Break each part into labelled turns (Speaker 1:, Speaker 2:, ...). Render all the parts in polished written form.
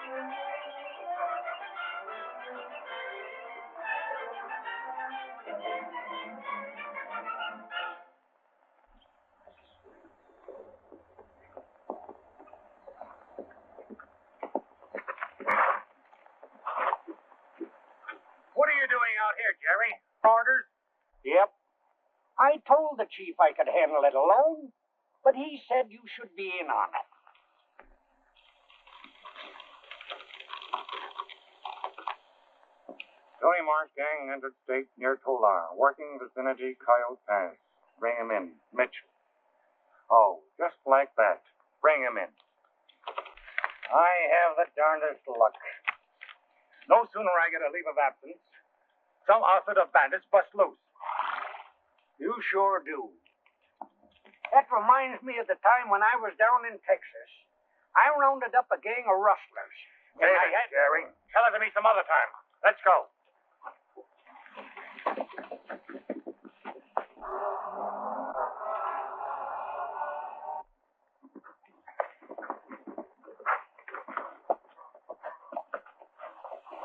Speaker 1: What are you doing out here, Jerry? Orders?
Speaker 2: Yep. I told the chief I could handle it alone, but he said you should be in on it.
Speaker 1: Tony Marsh gang entered state near Tolar, working vicinity Coyote Pass. Bring him in. Mitchell. Oh, just like that. Bring him in. I have the darndest luck. No sooner I get a leave of absence, some outfit of bandits bust loose.
Speaker 2: You sure do. That reminds me of the time when I was down in Texas. I rounded up a gang of rustlers.
Speaker 1: Hey, Jerry. Tell it to me some other time. Let's go.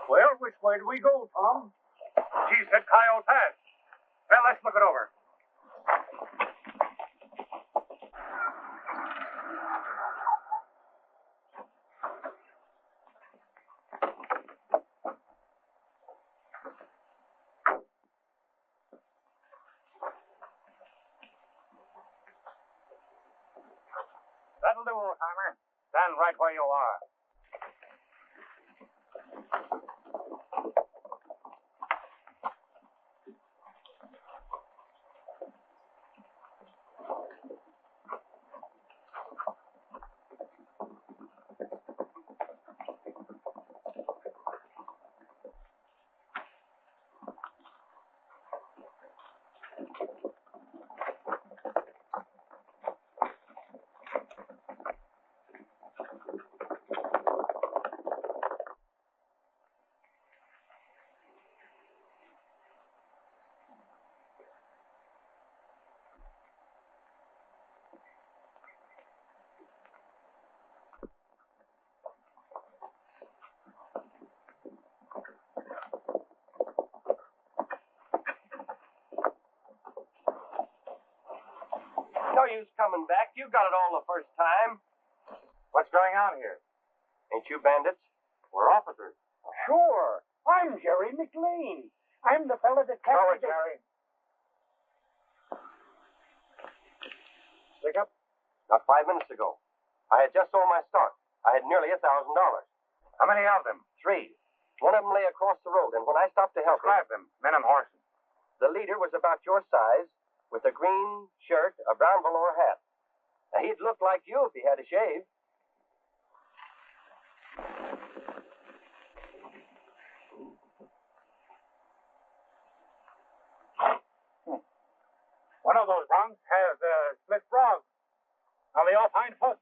Speaker 2: Well, which way do we go, Tom?
Speaker 1: Chief said Coyote Pass. Well, let's look it over. That'll do, old-timer. Stand right where you are.
Speaker 2: No use coming back. You got it all the first time.
Speaker 1: What's going on here?
Speaker 2: Ain't you bandits?
Speaker 1: We're officers.
Speaker 2: Sure. I'm Jerry McLean. I'm the fella that
Speaker 1: Show it,
Speaker 2: captured
Speaker 1: Jerry.
Speaker 2: Stick up.
Speaker 3: Not 5 minutes ago. I had just sold my stock. I had nearly $1,000.
Speaker 1: How many of them?
Speaker 3: 3. One of them lay across the road, and when I stopped to help
Speaker 1: Describe them. Men and horses.
Speaker 3: the leader was about your size, with a green shirt, a brown velour hat. Now, he'd look like you if he had a shave.
Speaker 1: One of those broncs has a split frog on the off hind foot.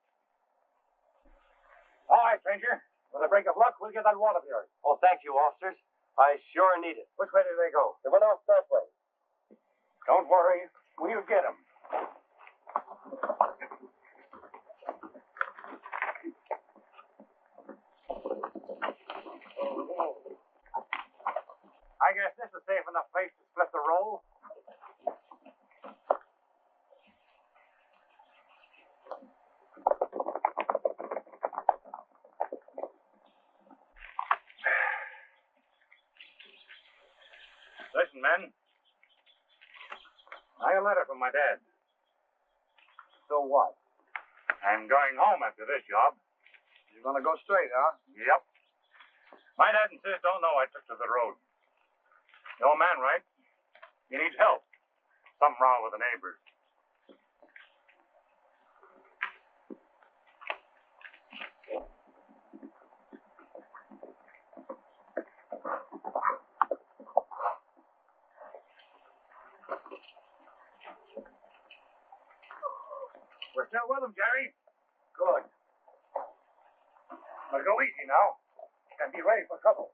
Speaker 1: All right, stranger. With a break of luck, we'll get that wall of yours.
Speaker 3: Oh, thank you, officers. I sure need it.
Speaker 1: Which way did they go?
Speaker 3: They went off that way.
Speaker 1: Don't worry. We'll get them. I guess this is safe enough place to split the roll. Listen, men. I got a letter from my dad.
Speaker 2: So what?
Speaker 1: I'm going home after this job.
Speaker 2: You're going to go straight, huh?
Speaker 1: Yep. My dad and sis don't know I took to the road. The old man, right? He needs help. Something wrong with the neighbors. We're still with him, Jerry. Good. But go easy now. And be ready for trouble.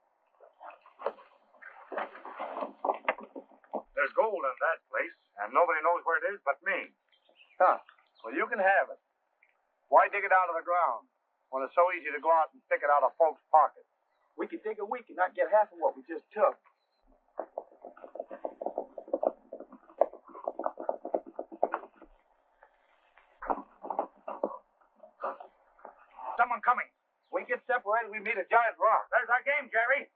Speaker 1: There's gold in that place, and nobody knows where it is but me.
Speaker 2: Huh. Well, you can have it. Why dig it out of the ground?
Speaker 1: when it's so easy to go out and pick it out of folks' pockets?
Speaker 4: We could dig a week and not get half of what we just took.
Speaker 1: Someone coming.
Speaker 4: We get separated, we meet a giant rock.
Speaker 1: There's our game, Jerry.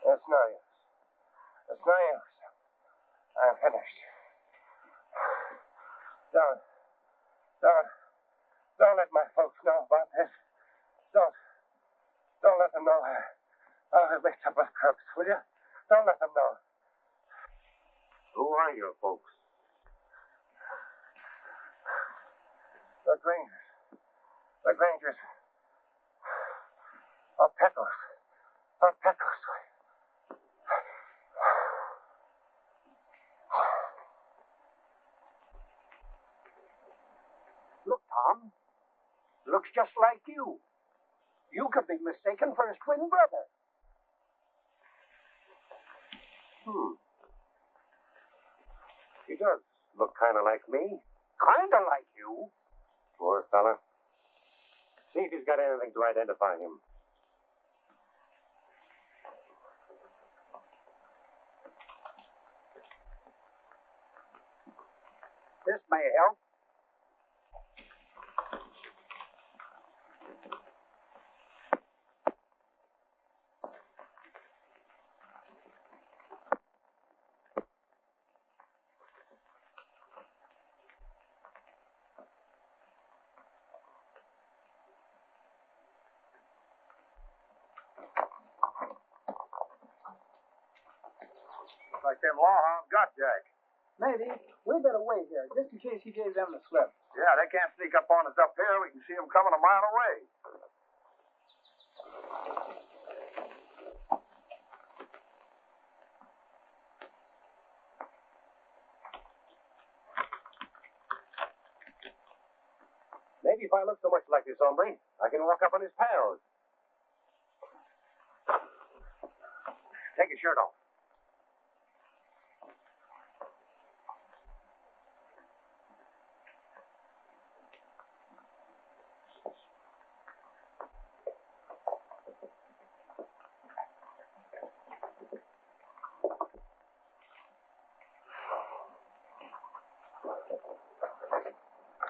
Speaker 3: That's no use. That's no use. I'm finished. Don't let my folks know about this. Don't let them know I'm mixed up with crooks, will you? Don't let them know.
Speaker 1: Who are your folks?
Speaker 3: The Grangers. Of Pecos.
Speaker 2: Look, Tom. Looks just like you. You could be mistaken for his twin brother.
Speaker 3: He does look kind of like me.
Speaker 2: Kinda like you.
Speaker 3: Poor fella. See if he's got anything to identify him.
Speaker 2: This may help.
Speaker 1: Like them lawhounds got Jack.
Speaker 4: Maybe. We better wait here, just in case he gave them the slip.
Speaker 1: Yeah, they can't sneak up on us up here. We can see them coming a mile away.
Speaker 3: Maybe if I look so much like this hombre, I can walk up on his pals. Take your shirt off.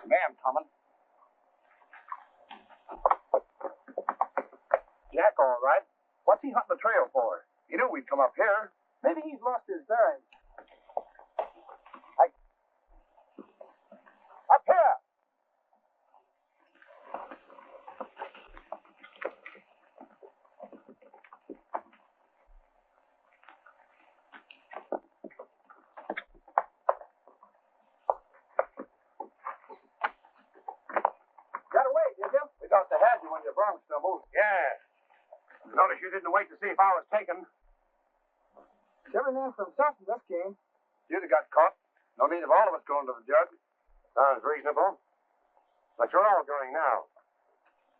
Speaker 1: Man coming.
Speaker 3: Jack, all right. What's he hunting the trail for? He knew we'd come up here.
Speaker 4: Maybe he's lost his bearings.
Speaker 3: Up here!
Speaker 4: Got away, did you?
Speaker 3: We thought they had you when your bronc stumbled.
Speaker 1: Yeah. Notice you didn't wait to see if I was taken.
Speaker 4: Every man for himself in this game.
Speaker 3: You'd have got caught. No need of all of us going to the judge.
Speaker 1: Sounds reasonable. But you're all going now.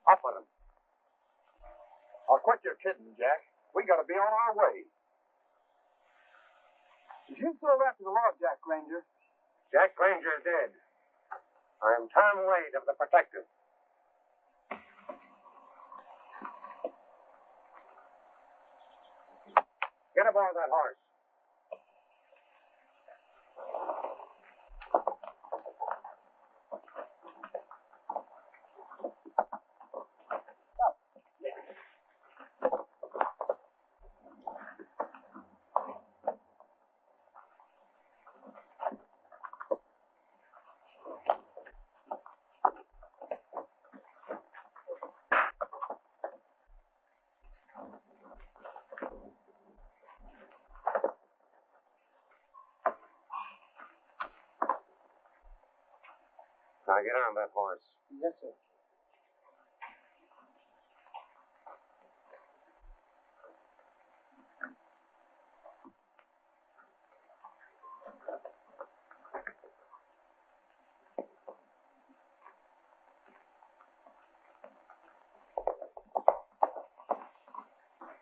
Speaker 1: Up with him.
Speaker 3: I'll quit your kidding, Jack. We got to be on our way.
Speaker 4: Did you throw that to the law, Jack Granger?
Speaker 1: Jack Granger is dead. I'm Tom Wade of the Protective. Get aboard that horse. Now get on that horse.
Speaker 4: Yes, sir.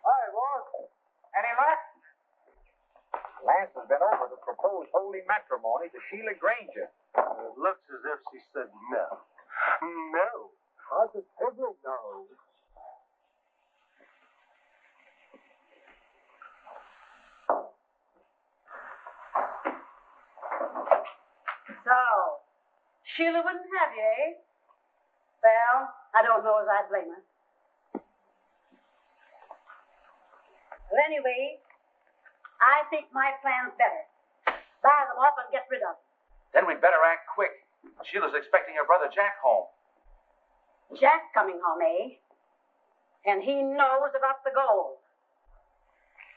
Speaker 2: Hi, Ward. Any luck?
Speaker 3: Lance has been over to propose holy matrimony to Sheila Granger. It looks as if she said no. No.
Speaker 4: Positively no.
Speaker 5: So, Sheila wouldn't have you, eh? Well, I don't know as I'd blame her. Well, anyway, I think my plan's better. Buy them off and get rid of them.
Speaker 6: Then we'd better act quick. Sheila's expecting her brother Jack home.
Speaker 5: Jack's coming home, eh? And he knows about the gold.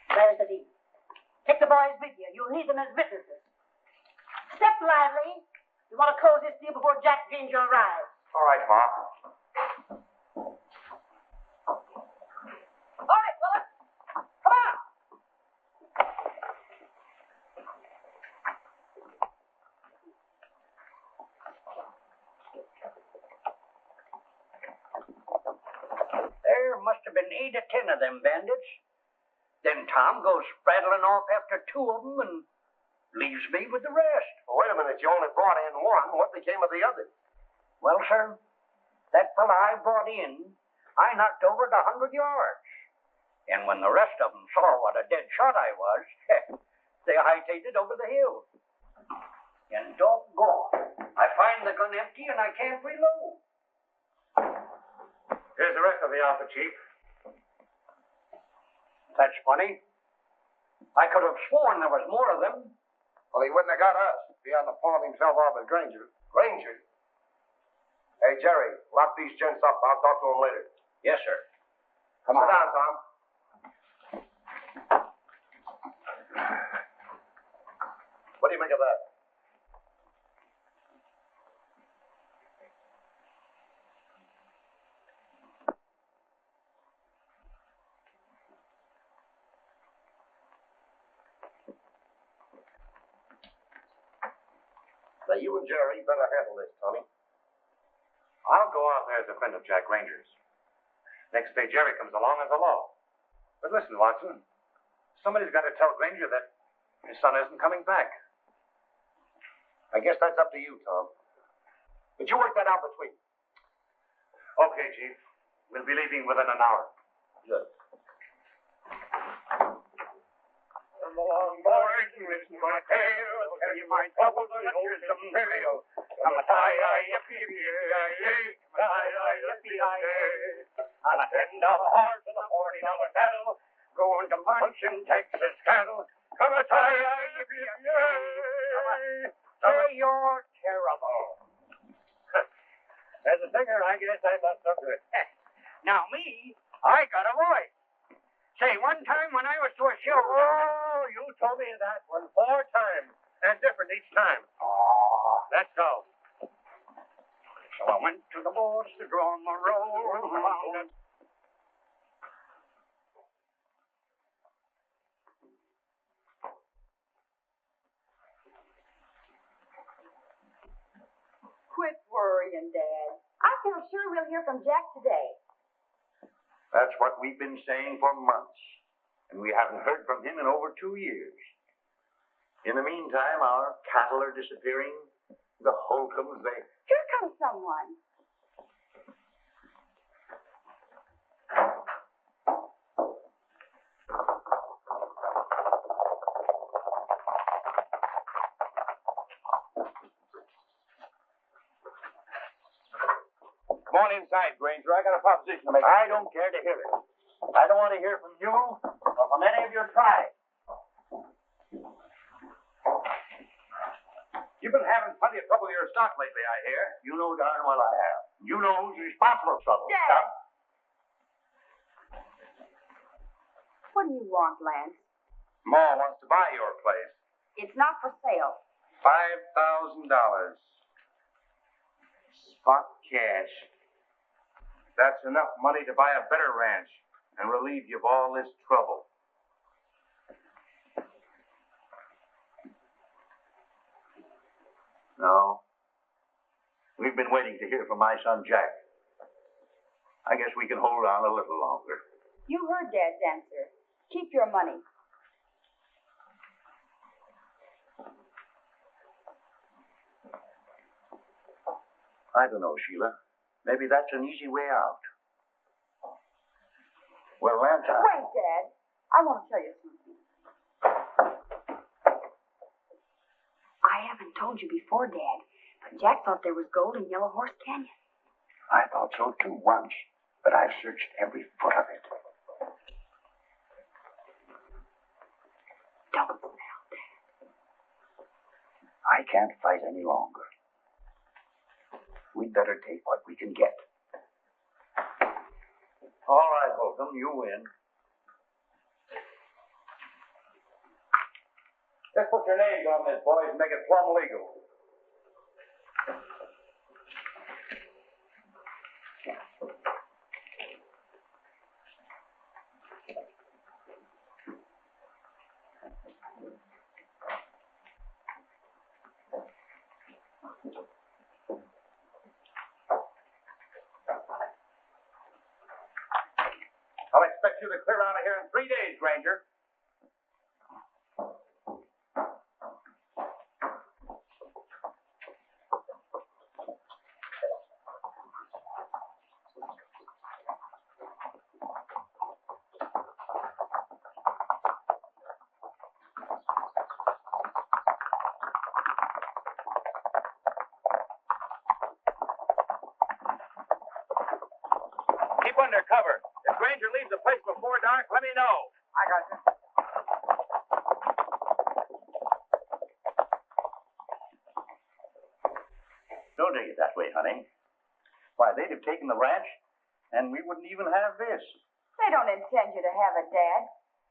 Speaker 5: There's the deal. Take the boys with you. You'll need them as witnesses. Step lively. You want to close this deal before Jack Granger arrives.
Speaker 6: All right, Ma.
Speaker 5: All right, fellas. Come on.
Speaker 2: There must have been 8 or 10 of them bandits. Then Tom goes spraddling off after 2 of them and leaves me with the rest.
Speaker 3: Well, wait a minute. You only brought in one. What became of the others?
Speaker 2: Well, sir, that fella I brought in, I knocked over at 100 yards. And when the rest of them saw what a dead shot I was, they hightailed over the hill. And doggone, I find the gun empty and I can't reload.
Speaker 1: Here's the rest of the outfit, Chief.
Speaker 2: That's funny. I could have sworn there was more of them.
Speaker 3: Well, he wouldn't have got us if he hadn't pawned himself off at Granger. Granger? Hey, Jerry, lock these gents up. I'll talk to them later.
Speaker 2: Yes, sir.
Speaker 3: Come on. Sit down, Tom. What do you make of that? Now, you and Jerry better handle this, Tommy.
Speaker 1: I'll go out there as a friend of Jack Granger's. Next day, Jerry comes along as a law. But listen, Watson, somebody's got to tell Granger that his son isn't coming back.
Speaker 3: I guess that's up to you, Tom. But you work that out between you.
Speaker 1: Okay, Chief. We'll be leaving within an hour.
Speaker 3: Good.
Speaker 2: Come along, boys, listen to my tale. Tell you my troubles and wisdom. On a $10 horse and a $40 saddle, going to munching Texas cattle. Come a tie, say you're terrible.
Speaker 3: As a singer, I guess I'm not so good.
Speaker 2: Now me, I got a voice. Say, one time when I was to a show.
Speaker 3: Oh, you told me that one 4 times, and different each time.
Speaker 2: Oh.
Speaker 3: Let's go.
Speaker 2: So I went to the boss to draw my roll around it.
Speaker 5: Quit worrying, Dad. I feel sure we'll hear from Jack today.
Speaker 2: That's what we've been saying for months, and we haven't heard from him in over 2 years. In the meantime, our cattle are disappearing. The Holcombs,
Speaker 5: Here comes someone.
Speaker 6: Come on inside, Granger. I got a proposition to make.
Speaker 2: I don't care to hear it. I don't want to hear from you or from any of your tribe.
Speaker 6: You've been having plenty of trouble with your stock lately, I hear.
Speaker 2: You know darn well I have. You know who's responsible for trouble.
Speaker 5: Dad! What do you want, Lance?
Speaker 6: Ma wants to buy your place.
Speaker 5: It's not for sale.
Speaker 6: $5,000. Spot cash. That's enough money to buy a better ranch and relieve you of all this trouble.
Speaker 2: No. We've been waiting to hear from my son, Jack. I guess we can hold on a little longer.
Speaker 5: You heard Dad's answer. Keep your money.
Speaker 2: I don't know, Sheila. Maybe that's an easy way out. Well, Lance,
Speaker 5: Wait, Dad. I want to tell you something. I haven't told you before, Dad, but Jack thought there was gold in Yellow Horse Canyon.
Speaker 2: I thought so too once, but I've searched every foot of it.
Speaker 5: Don't smell, Dad.
Speaker 2: I can't fight any longer. We'd better take what we can get. All right, Holcomb, you win.
Speaker 6: Just put your names on this, boys, and make it plumb legal. I'll expect you to clear out of here in 3 days, Granger. Keep under cover. If Granger leaves the place before dark, let me know.
Speaker 2: I got you. Don't take it that way, honey. Why, they'd have taken the ranch, and we wouldn't even have this.
Speaker 5: They don't intend you to have it, Dad.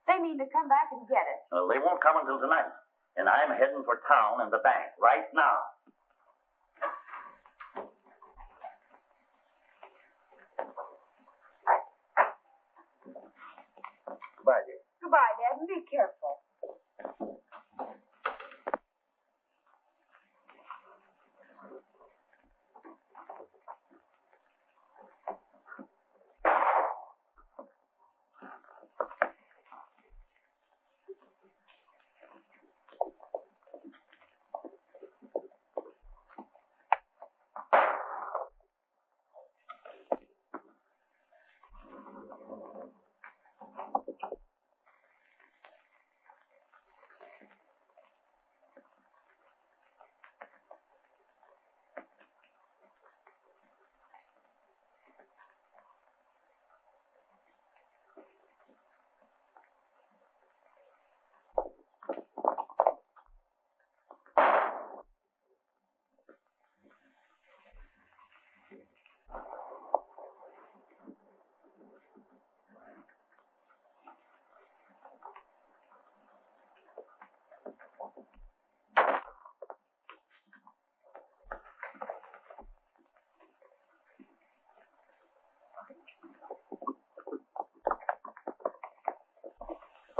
Speaker 5: They mean to come back and get it.
Speaker 2: Well, they won't come until tonight, and I'm heading for town and the bank right now. Goodbye, dear.
Speaker 5: Goodbye, Dad, and be careful.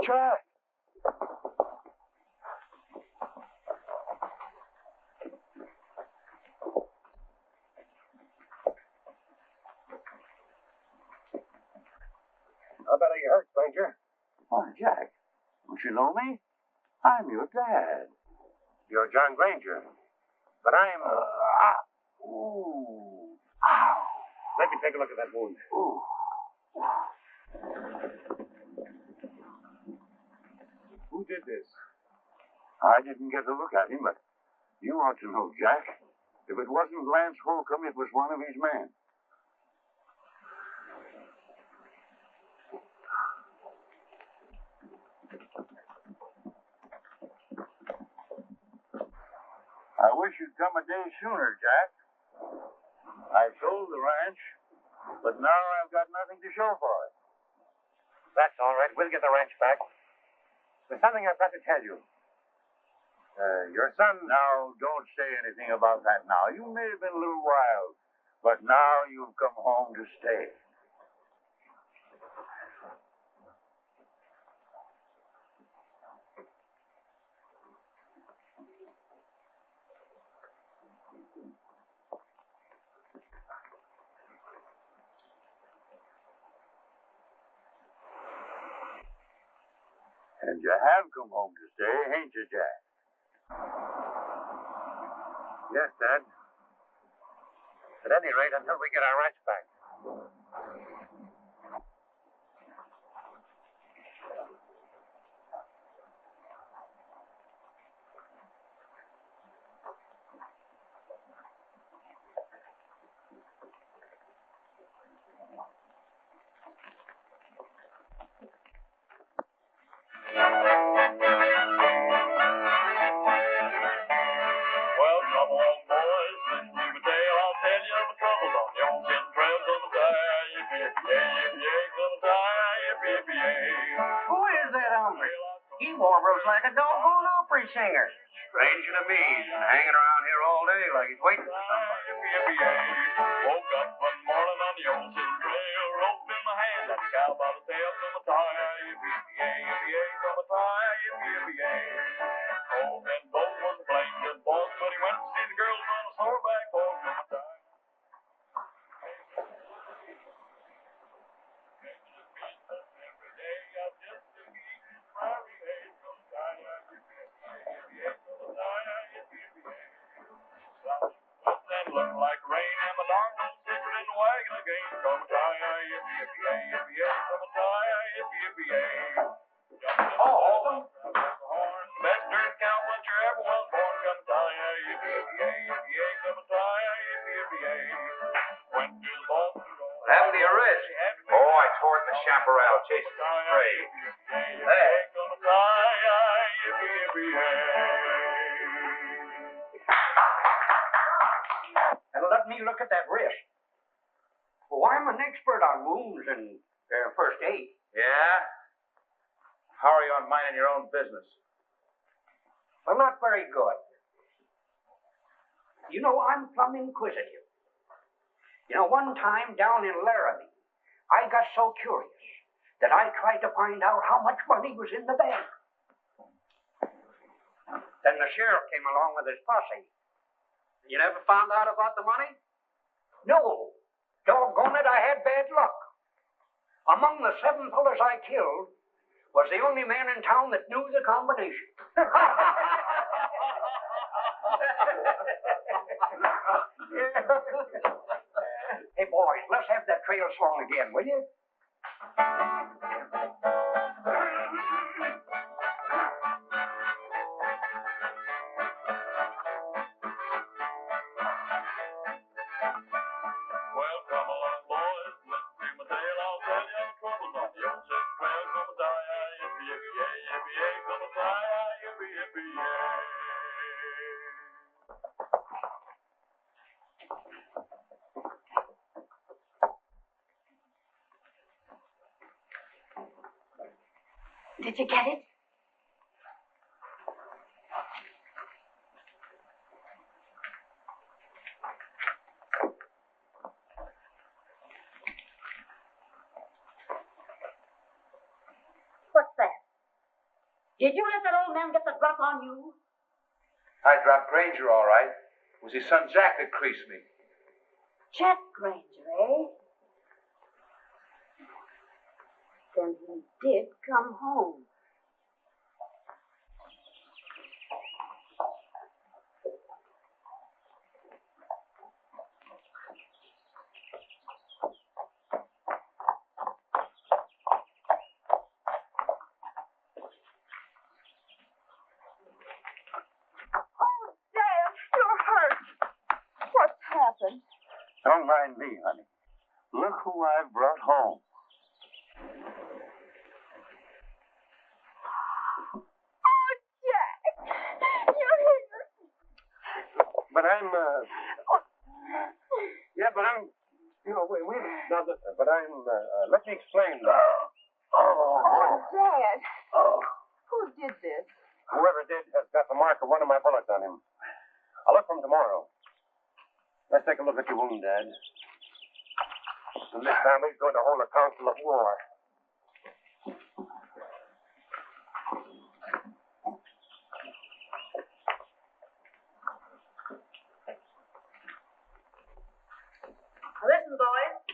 Speaker 3: Jack!
Speaker 1: How bad are you hurt, stranger?
Speaker 6: Why, Jack, don't you know me? I'm your dad.
Speaker 1: You're John Granger. But I'm...
Speaker 6: Ooh. Ow.
Speaker 1: Let me take a look at that wound.
Speaker 6: Ooh.
Speaker 1: Who did this?
Speaker 6: I didn't get a look at him, but you ought to know, Jack. If it wasn't Lance Holcomb, it was one of his men. I wish you'd come a day sooner, Jack. I sold the ranch, but now I've got nothing to show for it.
Speaker 1: That's all right. We'll get the ranch back. There's something I've got to tell you. Your son...
Speaker 6: Now, don't say anything about that now. You may have been a little wild, but now you've come home to stay. And you have come home to stay, ain't you, Jack?
Speaker 1: Yes, Dad. At any rate, until we get our ranch back.
Speaker 7: Well, come on, boys, listen to me tale. I'll tell you the troubles on the old tin trail. Gonna die, yippee-yippee-yay, gonna die, yippee-yippee-yay.
Speaker 2: Who is that hombre? He warbbles like a doggone opera singer.
Speaker 6: Strange to me. He's been hanging around here all day like he's waiting for somebody.
Speaker 7: Yippee-yippee-yay. Woke up one morning on the old tin trail, rope in my hand and a cow by the tail. Gonna tie, yippee-yippee-yay, yippee-yay, gonna tie, yippee-yippee-yay. Oh, and Bo was a blame good boss, but he went to see the girls on a soreback horse. Gonna tie. Every day I just to eat prairie hay. Gonna tie, yippee-yippee-yay, gonna tie, yippee-yippee-yay. What's that look like rain and the darn old cigarette in the wagon again? Gonna tie, yippee-yippee-yay, yippee-yay, gonna tie, yippee-yippee-yay.
Speaker 2: Oh, Holcomb.
Speaker 7: Best dirt cowpuncher ever was born. Gonna tie, yippee-yippee-yay, yippee-yay, gonna tie, yippee-yippee-yay. Went to the boss.
Speaker 3: What happened to your wrist? Oh, I tore it in the chaparral chasing some stray.
Speaker 7: There. Gonna tie, yippee-yippee-yay.
Speaker 2: And let me look at that wrist. Well, I'm an expert on wounds and first aid.
Speaker 3: Yeah? How are you on minding your own business?
Speaker 2: Well, not very good. You know, I'm plumb inquisitive. You know, one time down in Laramie, I got so curious that I tried to find out how much money was in the bank. Then the sheriff came along with his posse.
Speaker 3: You never found out about the money?
Speaker 2: No, doggone it, I had bad luck. Among the 7 fellas I killed was the only man in town that knew the combination. Hey, boys, let's have that trail song again, will you?
Speaker 7: Well, come along, boys, listen to my tale. I'll tell you the troubles on the old tin trail. Gonna die, yippee-yippee-yay, yippee-yay, gonna die, yippee-yippee-yay.
Speaker 5: Did you get it? What's that? Did you let that old man get the drop on you?
Speaker 8: I dropped Granger, all right. It was his son Jack that creased me.
Speaker 5: Jack Granger, eh? Then he did come home.
Speaker 6: Don't mind me, honey. Look who I've brought home.
Speaker 9: Oh, Jack! You're here.
Speaker 6: But I'm, yeah, but I'm, wait, now, but I'm, let me explain.
Speaker 9: Oh, Dad. Who did this?
Speaker 6: Whoever did has got the mark of one of my bullets on him. I'll look for him tomorrow. Let's take a look at your wound, Dad. And this time he's going to hold a council of war.
Speaker 5: Listen, boys.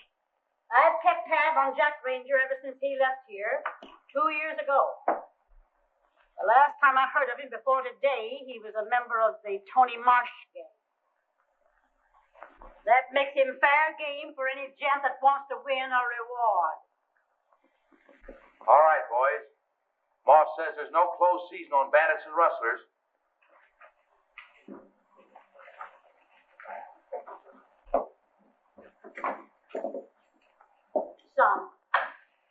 Speaker 5: I've kept tab on Jack Granger ever since he left here 2 years ago. The last time I heard of him before today, he was a member of the Tony Marsh gang. That makes him fair game for any gent that wants to win a reward.
Speaker 8: All right, boys. Moss says there's no closed season on bandits and rustlers.
Speaker 5: Son,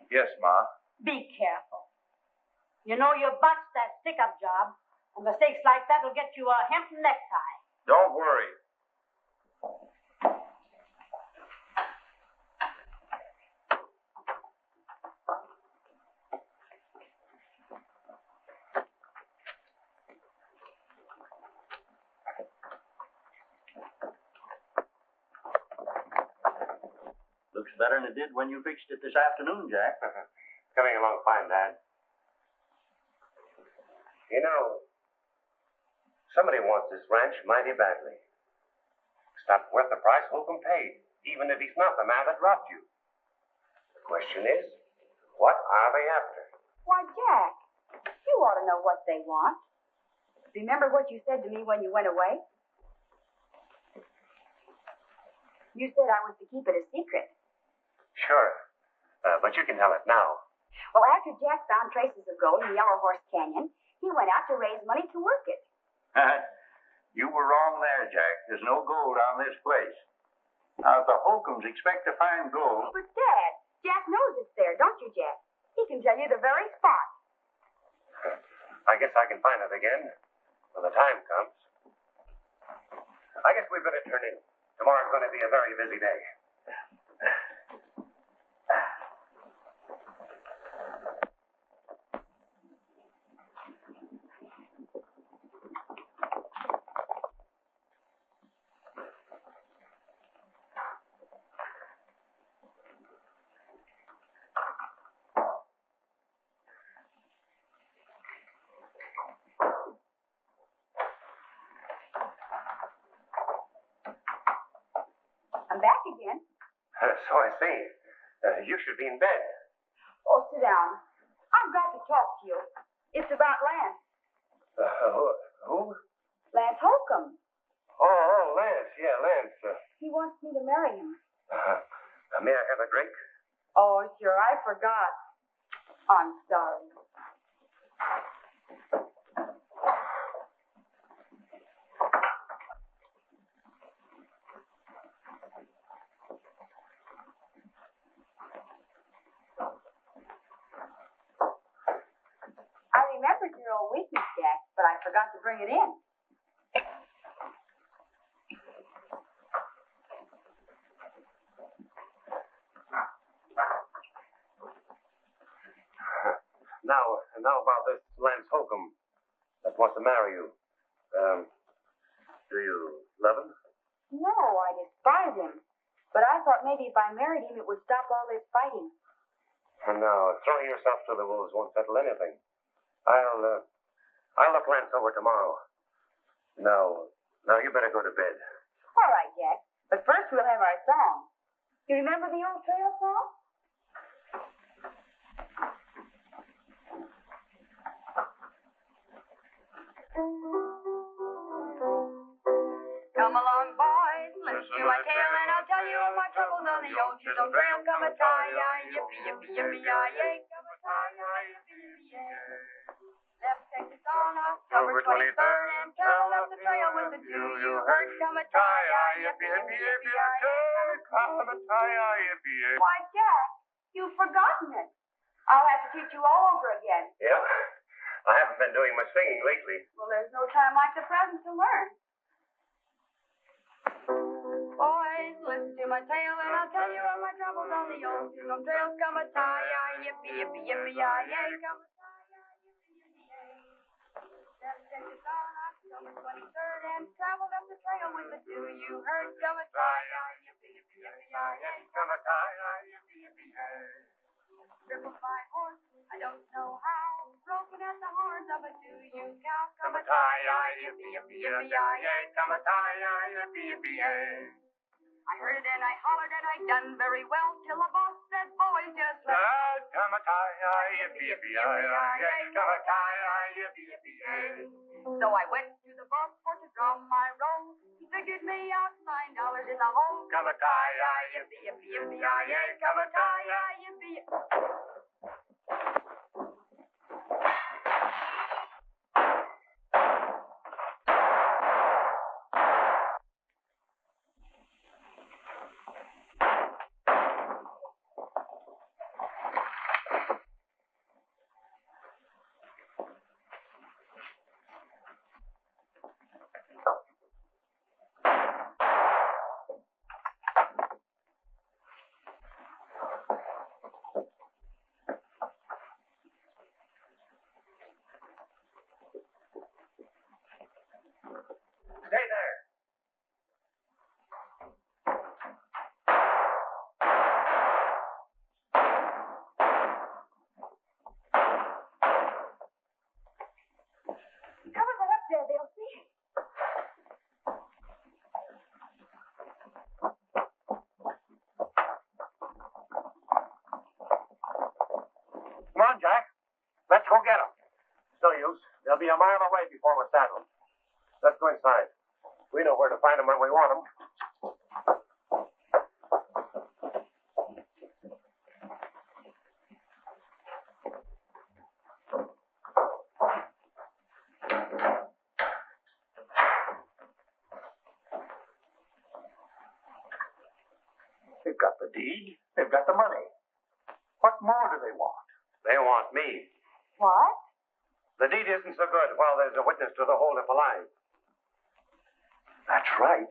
Speaker 8: Yes, Ma.
Speaker 5: be careful. You know you botched that stick-up job, and mistakes like that will get you a hemp necktie.
Speaker 8: Don't worry.
Speaker 2: Looks better than it did when you fixed it this afternoon, Jack.
Speaker 1: Coming along fine, Dad. You know, somebody wants this ranch mighty badly. It's not worth the price Holcomb paid, even if he's not the man that robbed you. The question is, what are they after?
Speaker 9: Why, Jack, you ought to know what they want. Remember what you said to me when you went away? You said I was to keep it a secret.
Speaker 1: Sure, but you can tell it now.
Speaker 9: Well, after Jack found traces of gold in Yellow Horse Canyon, he went out to raise money to work it.
Speaker 2: You were wrong there, Jack. There's no gold on this place. Now, if the Holcombs expect to find gold...
Speaker 9: But, Dad, Jack knows it's there, don't you, Jack? He can tell you the very spot.
Speaker 1: I guess I can find it again when the time comes. I guess we better turn in. Tomorrow's going to be a very busy day.
Speaker 9: I'm back again.
Speaker 1: So I see. You should be in bed.
Speaker 9: Oh, sit down. I've got to talk to you. It's about Lance.
Speaker 1: Who?
Speaker 9: Lance Holcomb.
Speaker 1: Oh, Lance. Yeah, Lance.
Speaker 9: He wants me to marry him.
Speaker 1: May I have a drink?
Speaker 9: Oh, sure, I forgot. I'm sorry. I remembered your old weakness, Jack, but I forgot to bring it in.
Speaker 1: Now about this Lance Holcomb that wants to marry you. Do you love him?
Speaker 9: No, I despise him. But I thought maybe if I married him, it would stop all this fighting.
Speaker 1: No, throwing yourself to the wolves won't settle anything.
Speaker 6: I'll look Lance over tomorrow. Now you better go to bed.
Speaker 9: All right, Jack. But first we'll have our song. You remember the old trail song? Come along, boys, listen to my tale, and I'll tell you of my troubles on the old Chisholm Trail. Come a tie, yippee, yippee, yippee, yay, come a tie, yippee, yippee, yay. Left Texas on October 23rd, and traveled up the trail with the two you heard. Come a tie, yippee, yippee, yippee, yay, come a tie, yippee, yay. Why, Jack, you've forgotten it. I'll have to teach you all over again.
Speaker 6: Yeah? I haven't been doing much singing lately.
Speaker 9: Well, there's no time like the present to learn. Boys, listen to my tale, and I'll tell you of my troubles on the old Chisholm Trail. Come a tie, yippee, yippee, yippee, yay, come a tie, yippee, yippee, yay. Left Texas on October 23rd, and traveled up the trail with the two you heard. Come a tie, yippee, yippee, yippee, yay, come a tie, yippee, yippee, yay. Crippled my horse, I don't know how, broken at the horns of a two-you cow. Come a tie, yippee, yippee, yippee, yay, come a tie, yippee, yippee, yay. I heard it and I hollered and I done very well till the boss said, boys, just let come a tie, yippee, yippee, yay, come a tie, yippee, yippee, yay. So I went to the boss for to draw my roll. He figured me out $9 in the hole. Come a tie, yippee, yippee, yippee, yay, come a tie, yippee, yippee.
Speaker 6: Stay there.
Speaker 9: Cover that up there, they'll see it.
Speaker 6: Come on, Jack. Let's go get them. No use. They'll be a mile away before we're saddled. Let's go inside. We know where to find them when we want them.
Speaker 3: They've got the deed. They've got the money. What more do they want?
Speaker 6: They want me.
Speaker 9: What?
Speaker 6: The deed isn't so good while there's a witness to the hold up alive.
Speaker 3: That's right.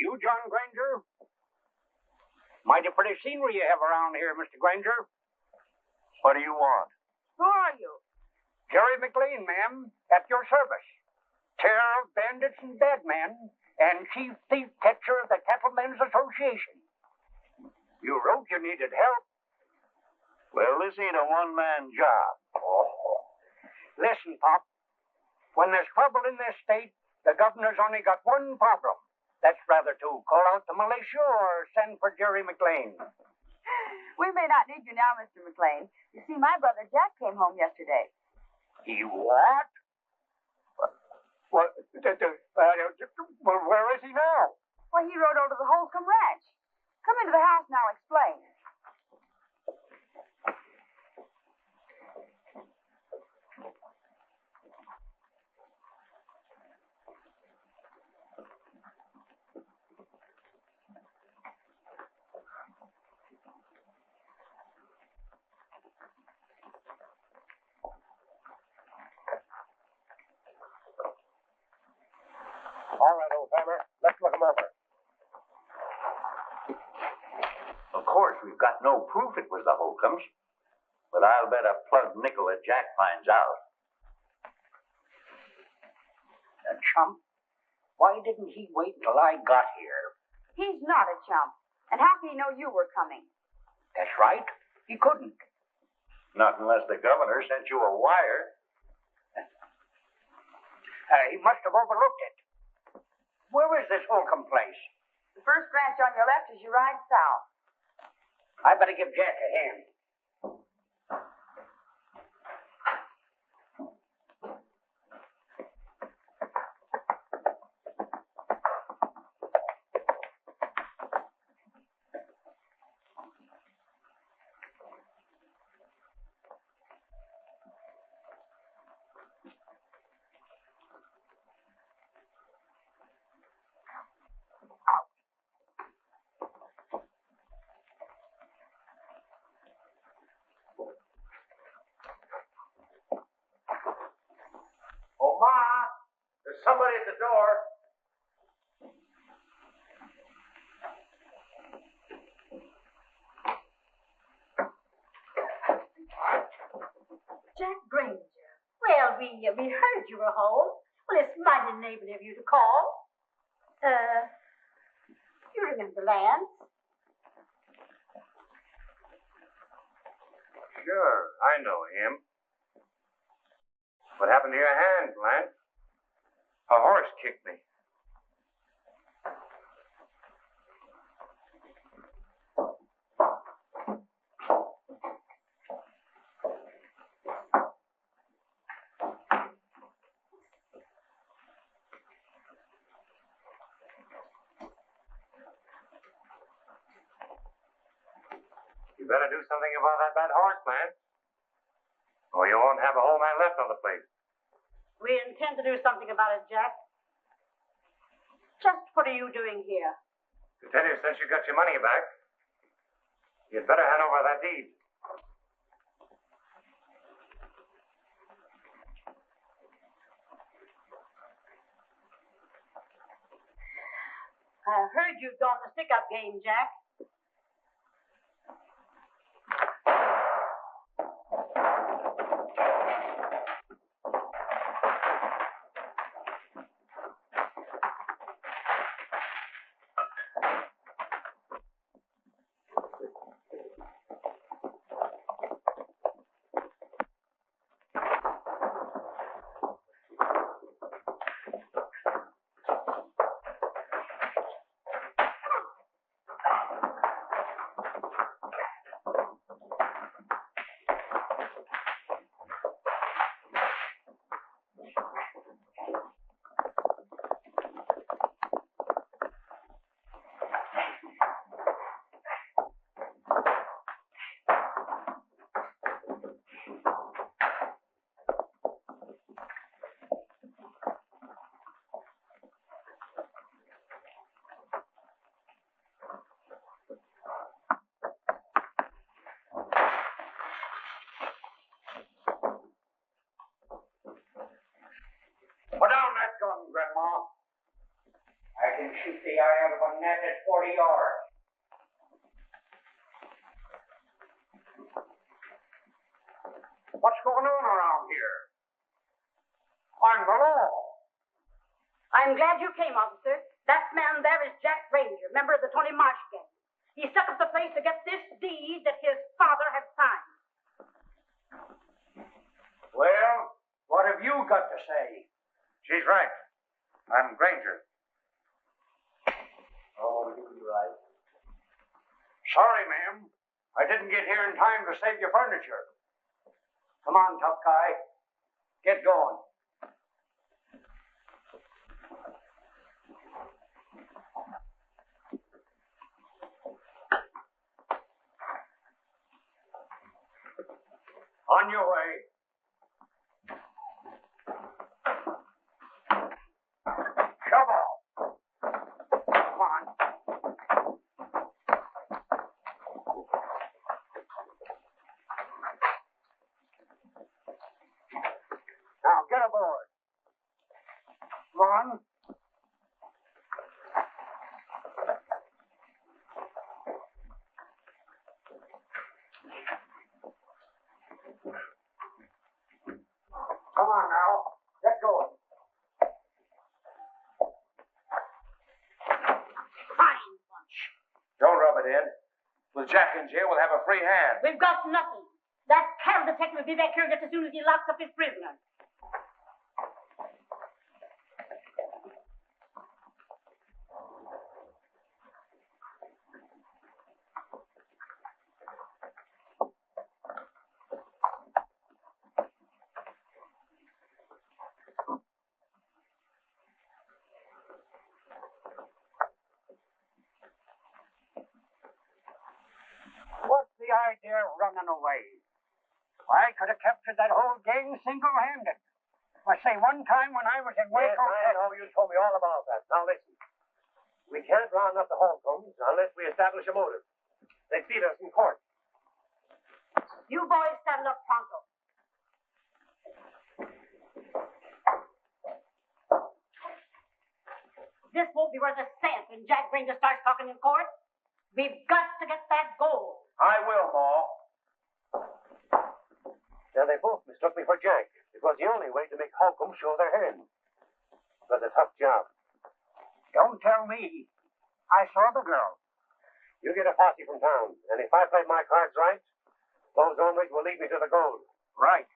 Speaker 2: You, John Granger? Mighty pretty scenery you have around here, Mr. Granger.
Speaker 3: What do you want?
Speaker 2: Who are you? Jerry McLean, ma'am, at your service. Terror of bandits and bad men, and chief thief catcher of the Cattlemen's Association. You wrote you needed help.
Speaker 3: Well, this ain't a one-man job.
Speaker 2: Listen, Pop. When there's trouble in this state, the governor's only got one problem. That's rather to call out the militia or send for Jerry McLean.
Speaker 9: We may not need you now, Mr. McLean. You see, my brother Jack came home yesterday.
Speaker 2: He what? Well, where is he now?
Speaker 9: Well, he rode over to the Holcomb Ranch. Come into the house and I'll explain.
Speaker 2: got no proof it was the Holcombs, but I'll bet a plug nickel that Jack finds out. A chump? Why didn't he wait till I got here?
Speaker 9: He's not a chump. And how can he know you were coming?
Speaker 2: That's right. He couldn't. Not unless the governor sent you a wire. He must have overlooked it. Where is this Holcomb place?
Speaker 9: The first ranch on your left as you ride south.
Speaker 2: I better give Jack a hand.
Speaker 6: Oh, Ma, there's somebody at the door.
Speaker 5: Jack Granger. Well, we heard you were home. Well, it's mighty neighborly of you to call. You remember Lance?
Speaker 1: Sure, I know him. What happened to your hand, Lance? A horse kicked me. You better do something about that bad horse, Lance. Or you won't have a whole man left on the place.
Speaker 5: We intend to do something about it, Jack. Just what are you doing here?
Speaker 1: To tell you, since you got your money back, you'd better hand over that deed.
Speaker 5: I heard you'd gone the stick-up game, Jack.
Speaker 2: Put down that gun, Grandma. I can shoot the eye out of a net at 40 yards. What's going on around here? I'm the law.
Speaker 5: I'm glad you came, officer. That man there is Jack Granger, member of the Tony Marsh gang. He stuck up the place to get this deed that his father had signed.
Speaker 2: Well, what have you got to say?
Speaker 1: She's right. I'm Granger.
Speaker 2: Oh, you're right. Sorry, ma'am. I didn't get here in time to save your furniture. Come on, tough guy. Get going. On your way. Shovel. Come on. Now get aboard. Come on.
Speaker 8: With Jack in jail, we'll have a free hand.
Speaker 5: We've got nothing. That cattle detective will be back here just as soon as he locks up his prisoner.
Speaker 2: What's the idea of running away? I could have captured that whole gang single-handed. I say, one time when I was in
Speaker 6: Yes,
Speaker 2: Waco...
Speaker 6: I know. You told me all about that. Now listen. We can't round up the Holcombs unless we establish a motive. They beat us in court.
Speaker 5: You boys stand up pronto. This won't be worth a cent when Jack Granger starts talking in court. We've got to get that gold.
Speaker 8: I will, Ma.
Speaker 6: Now, they both mistook me for Jack. It was the only way to make Holcomb show their hand. It was a tough job.
Speaker 2: Don't tell me. I saw the girl.
Speaker 6: You get a posse from town, and if I play my cards right, those hombres will lead me to the gold.
Speaker 2: Right.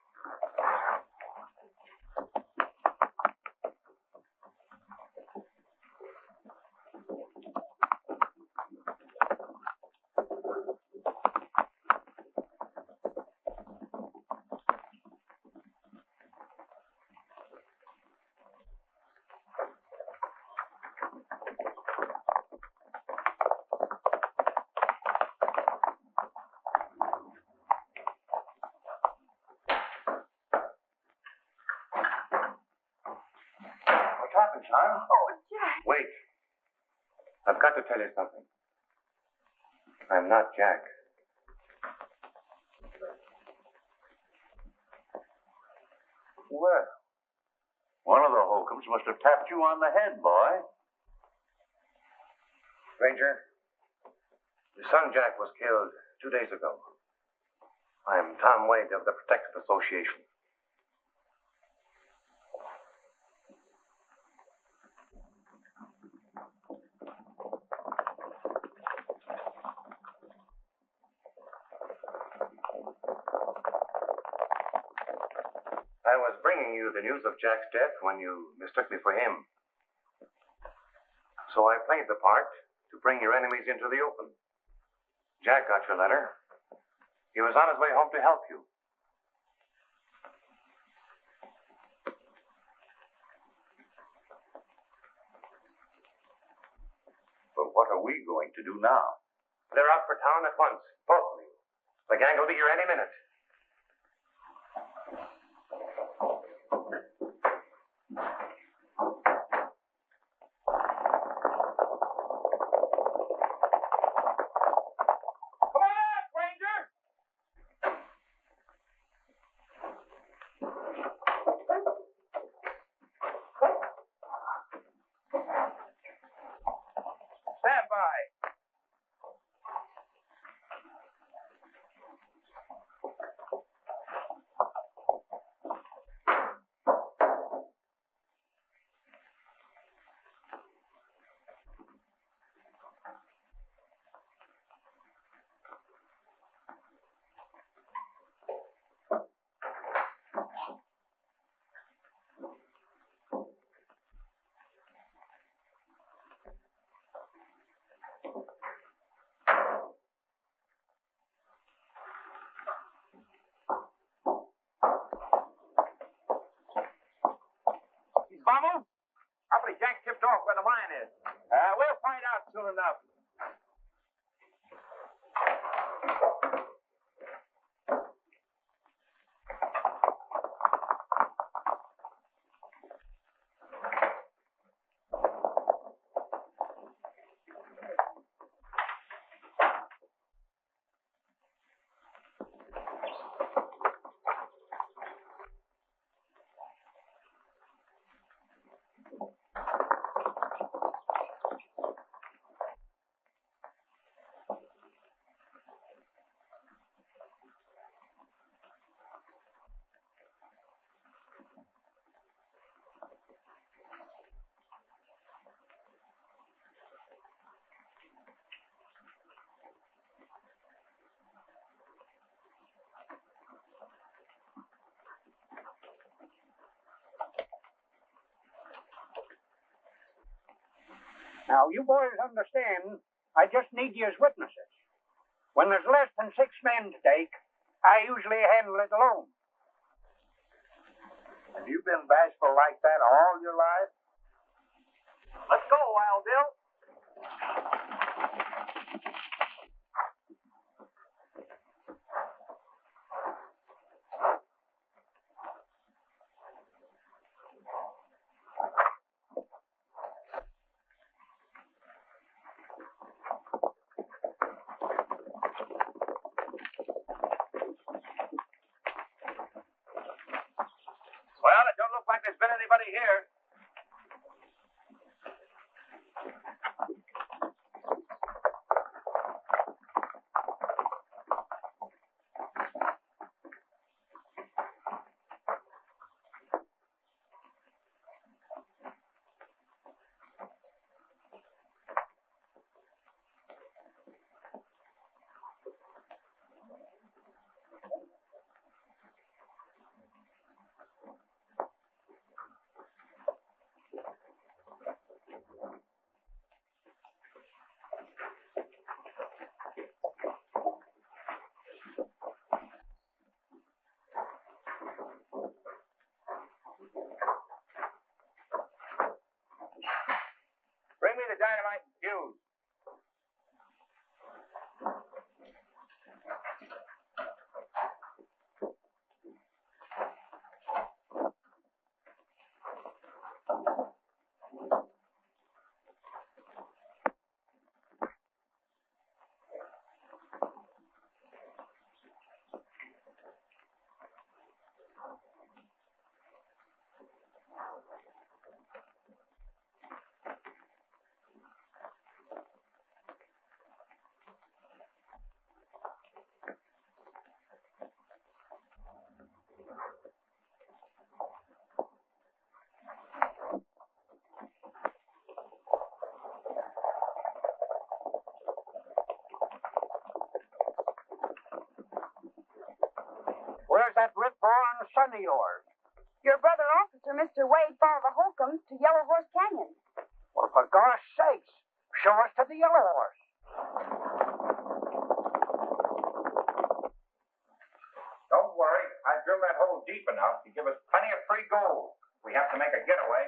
Speaker 8: What happened, son?
Speaker 9: Oh, Jack.
Speaker 6: Wait. I've got to tell you something. I'm not Jack.
Speaker 8: Well, one of the Holcombs must have tapped you on the head, boy.
Speaker 6: Ranger, your son Jack was killed 2 days ago. I'm Tom Wade of the Protective Association. I was bringing you the news of Jack's death when you mistook me for him. So I played the part to bring your enemies into the open. Jack got your letter. He was on his way home to help you.
Speaker 8: But what are we going to do now?
Speaker 6: They're out for town at once, both of you. The gang will be here any minute.
Speaker 3: Stand by. Vamos? Probably Jack tipped off where the mine is. We'll find out soon enough.
Speaker 2: Now, you boys understand, I just need you as witnesses. When there's less than 6 men to take, I usually handle it alone.
Speaker 3: Have you been bashful like that all your life?
Speaker 2: Let's go, Wild Bill.
Speaker 8: Well, it don't look like there's been anybody here. Bring me the dynamite and fuse.
Speaker 2: Where's that rip-roaring son of yours?
Speaker 9: Your brother officer, Mr. Wade Barber Holcomb, to Yellow Horse Canyon.
Speaker 2: Well, for gosh sakes, show us to the Yellow Horse.
Speaker 3: Don't worry. I drilled that hole deep enough to give us plenty of free gold. We have to make a getaway.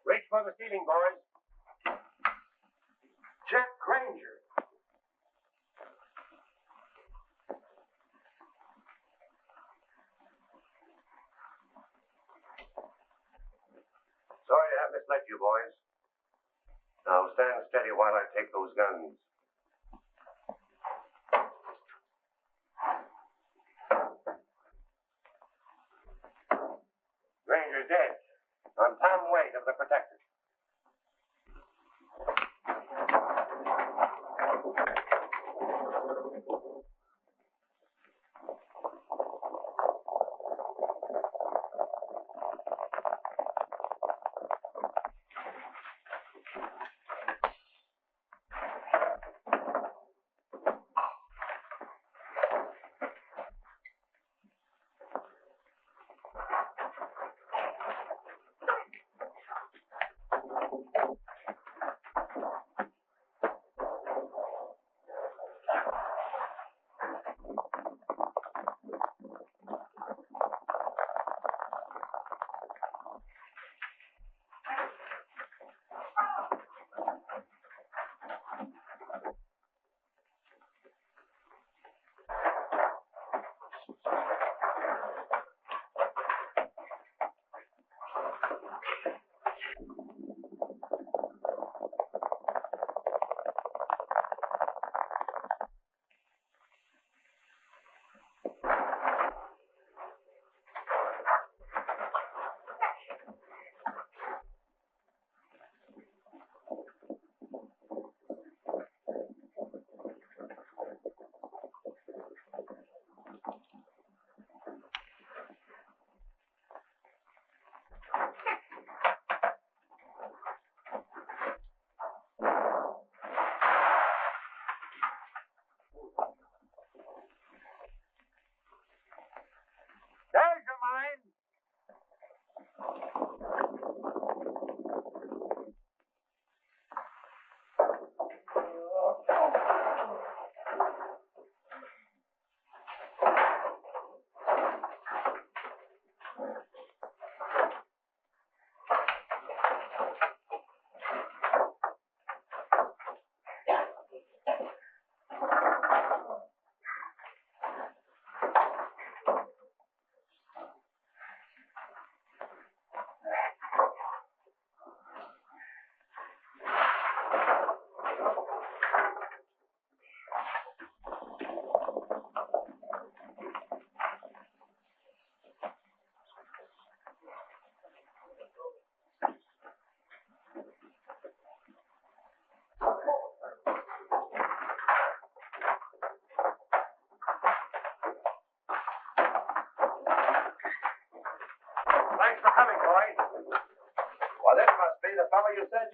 Speaker 3: Reach for the ceiling, boys. Jack Granger. Sorry to have misled you, boys. Now stand steady while I take those guns. Granger's dead. I'm Tom Wade of the Protectors.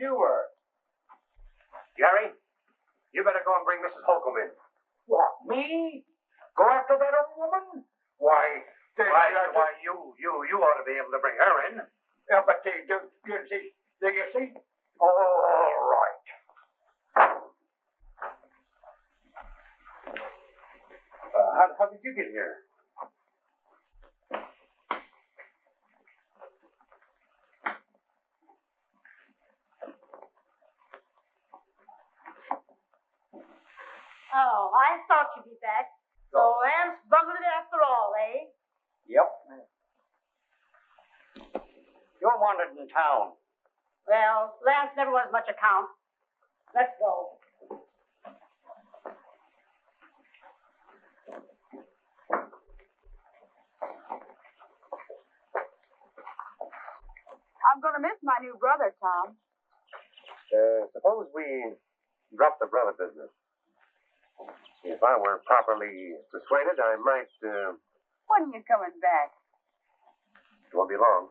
Speaker 3: you were.
Speaker 6: Gary, you better go and bring Mrs. Holcomb in.
Speaker 2: What, me? Go after that old woman? Why,
Speaker 6: You ought to be able to bring her in.
Speaker 2: yeah, but do you see? All right.
Speaker 6: How did you get here?
Speaker 5: Oh, I thought you'd be back. So Lance bungled it after all, eh?
Speaker 2: Yep. You're wanted in town.
Speaker 5: Well, Lance never was much account. Let's go.
Speaker 9: I'm going to miss my new brother, Tom.
Speaker 6: Suppose we drop the brother business. If I were properly persuaded, I might,
Speaker 9: When are you coming back?
Speaker 6: it won't be long.